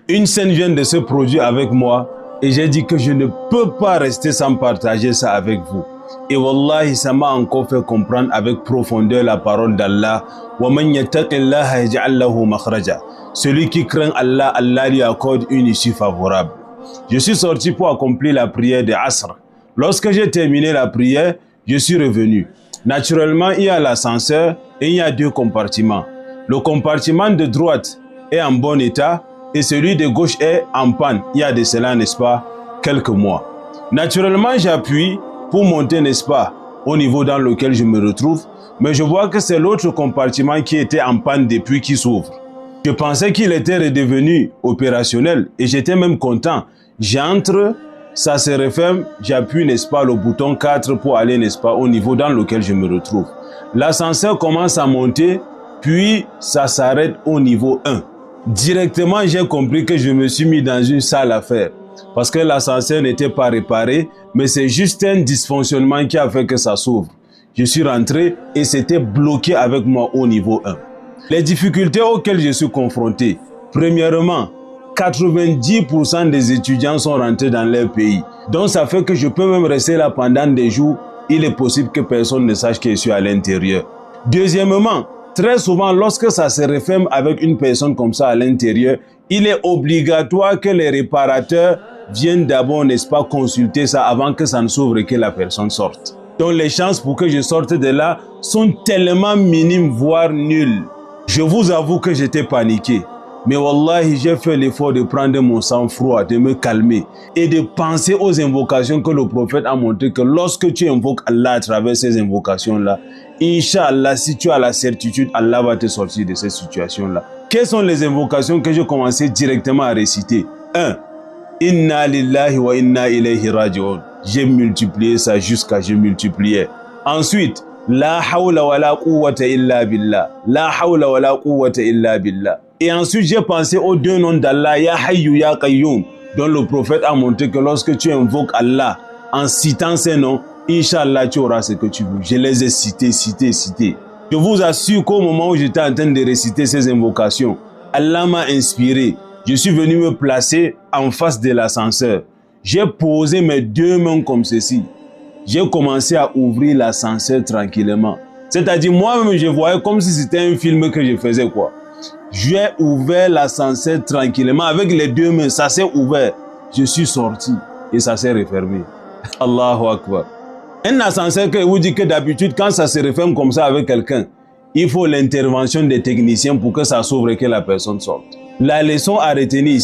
Une scène vient de se produire avec moi et j'ai dit que je ne peux pas rester sans partager ça avec vous. Et wallahi, ça m'a encore fait comprendre avec profondeur la parole d'Allah. وَمَنْ يَتَّقِ اللَّهَ يَجْعَلْ لَهُ مَخْرَجًا. Celui qui craint Allah, Allah lui accorde une issue favorable. Je suis sorti pour accomplir la prière de Asr. Lorsque j'ai terminé la prière, je suis revenu. Naturellement, il y a l'ascenseur et il y a deux compartiments. Le compartiment de droite est en bon état et celui de gauche est en panne. Il y a de cela, n'est-ce pas, quelques mois. Naturellement, j'appuie pour monter, n'est-ce pas, au niveau dans lequel je me retrouve, mais je vois que c'est l'autre compartiment qui était en panne depuis qu'il s'ouvre. Je pensais qu'il était redevenu opérationnel et j'étais même content. J'entre, ça se referme, j'appuie, n'est-ce pas, le bouton 4 pour aller, n'est-ce pas, au niveau dans lequel je me retrouve. L'ascenseur commence à monter, puis ça s'arrête au niveau 1. Directement, j'ai compris que je me suis mis dans une sale affaire. Parce que l'ascenseur n'était pas réparé, mais c'est juste un dysfonctionnement qui a fait que ça s'ouvre. Je suis rentré et c'était bloqué avec moi au niveau 1. Les difficultés auxquelles je suis confronté, premièrement, 90% des étudiants sont rentrés dans leur pays. Donc ça fait que je peux même rester là pendant des jours. Il est possible que personne ne sache que je suis à l'intérieur. Deuxièmement, très souvent, lorsque ça se referme avec une personne comme ça à l'intérieur, il est obligatoire que les réparateurs viennent d'abord, n'est-ce pas, consulter ça avant que ça ne s'ouvre et que la personne sorte. Donc les chances pour que je sorte de là sont tellement minimes, voire nulles. Je vous avoue que j'étais paniqué. Mais wallahi, j'ai fait l'effort de prendre mon sang-froid, de me calmer et de penser aux invocations que le prophète a montré que lorsque tu invoques Allah à travers ces invocations-là, Inch'Allah, si tu as la certitude, Allah va te sortir de cette situation-là. Quelles sont les invocations que j'ai commencé directement à réciter? 1. Inna lillahi wa inna ilayhi raji'un. J'ai multiplié ça jusqu'à je multipliais. Ensuite, la hawla wa la quwwata illa billah. La hawla wa la quwwata illa billah. Et ensuite, j'ai pensé aux deux noms d'Allah, Ya Hayyu Ya Qayyum, dont le prophète a montré que lorsque tu invoques Allah en citant ces noms, Inch'Allah, tu auras ce que tu veux. Je les ai cités. Je vous assure qu'au moment où j'étais en train de réciter ces invocations, Allah m'a inspiré. Je suis venu me placer en face de l'ascenseur. J'ai posé mes deux mains comme ceci. J'ai commencé à ouvrir l'ascenseur tranquillement. C'est-à-dire, moi-même, je voyais comme si c'était un film que je faisais, quoi. J'ai ouvert l'ascenseur tranquillement avec les deux mains. Ça s'est ouvert. Je suis sorti et ça s'est refermé. Allahu Akbar. Un ascenseur que vous dit que d'habitude, quand ça se referme comme ça avec quelqu'un, il faut l'intervention des techniciens pour que ça s'ouvre et que la personne sorte. La leçon à retenir ici,